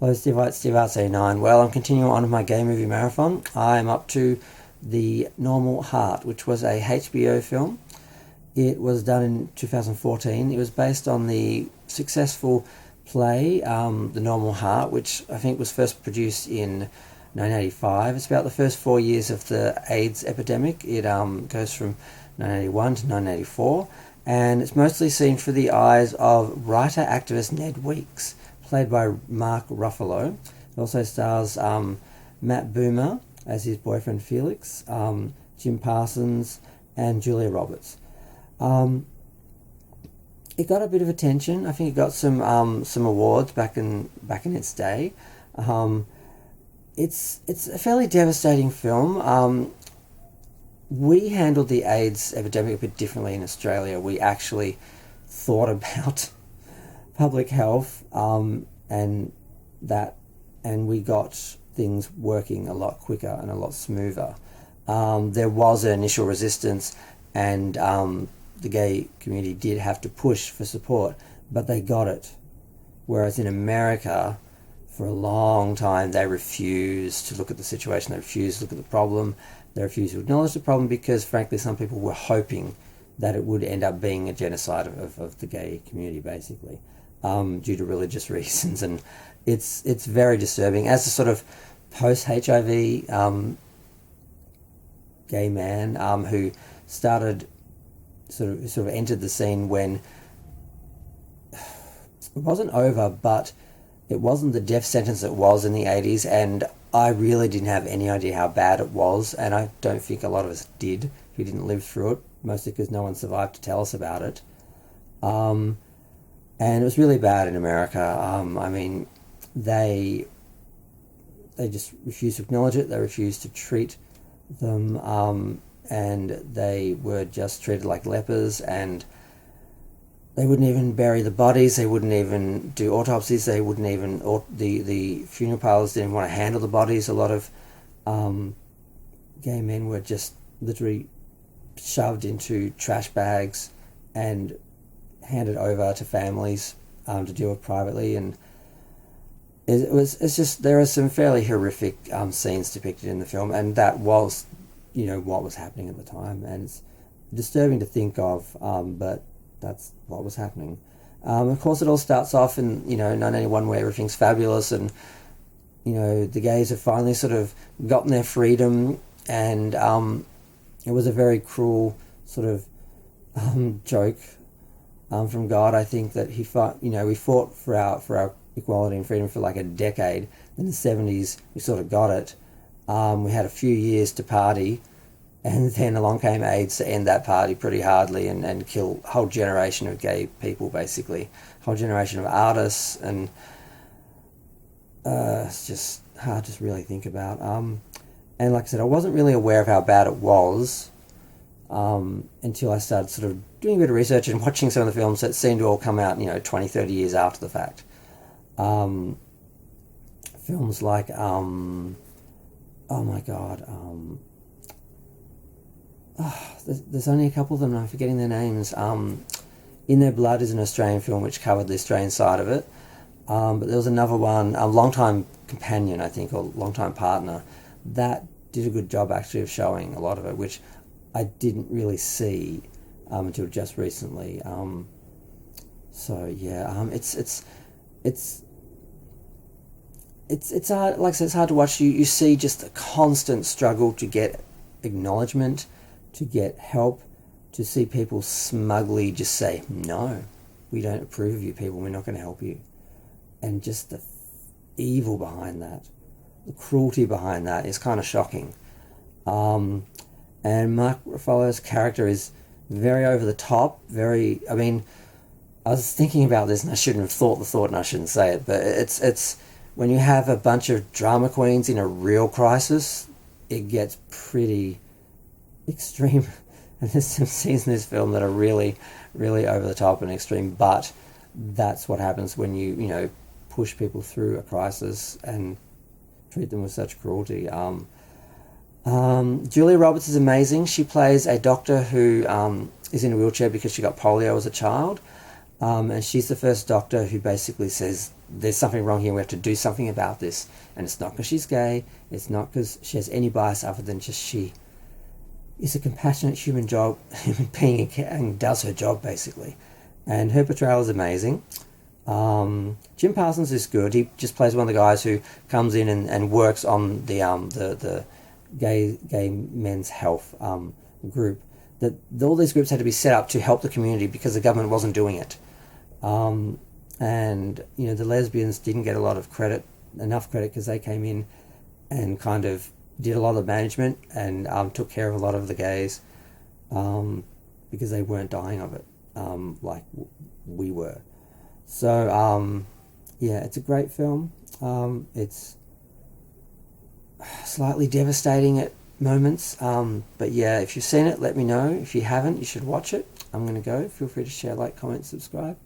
Hello, Steve Arts 89. Well, I'm continuing on with my gay movie marathon. I'm up to The Normal Heart, which was a HBO film. It was done in 2014. It was based on the successful play, The Normal Heart, which I think was first produced in 1985. It's about the first 4 years of the AIDS epidemic. It goes from 1981 to 1984, and it's mostly seen through the eyes of writer-activist Ned Weeks, played by Mark Ruffalo. It also stars Matt Boomer as his boyfriend Felix, Jim Parsons, and Julia Roberts. It got a bit of attention. I think it got some awards back in its day. It's a fairly devastating film. We handled the AIDS epidemic a bit differently in Australia. We actually thought about public health, and we got things working a lot quicker and a lot smoother. There was an initial resistance, and the gay community did have to push for support, but they got it. Whereas in America, for a long time, they refused to look at the situation, they refused to look at the problem, they refused to acknowledge the problem because, frankly, some people were hoping that it would end up being a genocide of the gay community, basically, due to religious reasons. And it's very disturbing. As a sort of post-HIV gay man who started sort of entered the scene when it wasn't over, but it wasn't the death sentence it was in the 80s, and I really didn't have any idea how bad it was, and I don't think a lot of us did who didn't live through it, mostly because no one survived to tell us about it. And it was really bad in America. I mean, they just refused to acknowledge it, they refused to treat them, and they were just treated like lepers, and they wouldn't even bury the bodies, they wouldn't even do autopsies, they wouldn't even, or the funeral parlours didn't want to handle the bodies. A lot of gay men were just literally shoved into trash bags and handed over to families to deal with privately. And it's just, there are some fairly horrific scenes depicted in the film, and that was, what was happening at the time, and it's disturbing to think of, but that's what was happening. Of course, it all starts off in 1981, where everything's fabulous, and the gays have finally sort of gotten their freedom, and it was a very cruel sort of joke from God. I think that he fought. We fought for our equality and freedom for like a decade. In the 70s, we sort of got it. We had a few years to party, and then along came AIDS to end that party pretty hardly and kill a whole generation of gay people, basically. A whole generation of artists, and it's just hard to really think about. And like I said, I wasn't really aware of how bad it was until I started sort of doing a bit of research and watching some of the films that seemed to all come out, 20, 30 years after the fact. Films like, oh my God, there's only a couple of them and I'm forgetting their names. In Their Blood is an Australian film which covered the Australian side of it. But there was another one, a Longtime Companion, I think, or Longtime Partner, that did a good job actually of showing a lot of it, which I didn't really see until just recently. So yeah, it's hard. Like I said, it's hard to watch. You see just a constant struggle to get acknowledgement, to get help, to see people smugly just say, no, we don't approve of you people, we're not going to help you. And just the evil behind that, the cruelty behind that is kind of shocking. And Mark Ruffalo's character is very over the top, I was thinking about this and I shouldn't have thought the thought and I shouldn't say it, but it's when you have a bunch of drama queens in a real crisis, it gets pretty extreme. And there's some scenes in this film that are really, really over the top and extreme, but that's what happens when you push people through a crisis and treat them with such cruelty. Julia Roberts is amazing. She plays a doctor who is in a wheelchair because she got polio as a child, and she's the first doctor who basically says there's something wrong here. We have to do something about this, and it's not because she's gay. It's not because she has any bias other than just she is a compassionate human being and does her job basically. And her portrayal is amazing. Jim Parsons is good. He just plays one of the guys who comes in and works on the gay men's health group. That all these groups had to be set up to help the community because the government wasn't doing it. And the lesbians didn't get a lot of credit, enough credit, because they came in and kind of did a lot of management and took care of a lot of the gays because they weren't dying of it like we were. So it's a great film. It's slightly devastating at moments, but yeah, if you've seen it, let me know. If you haven't, you should watch it. I'm going to go. Feel free to share, like, comment, subscribe.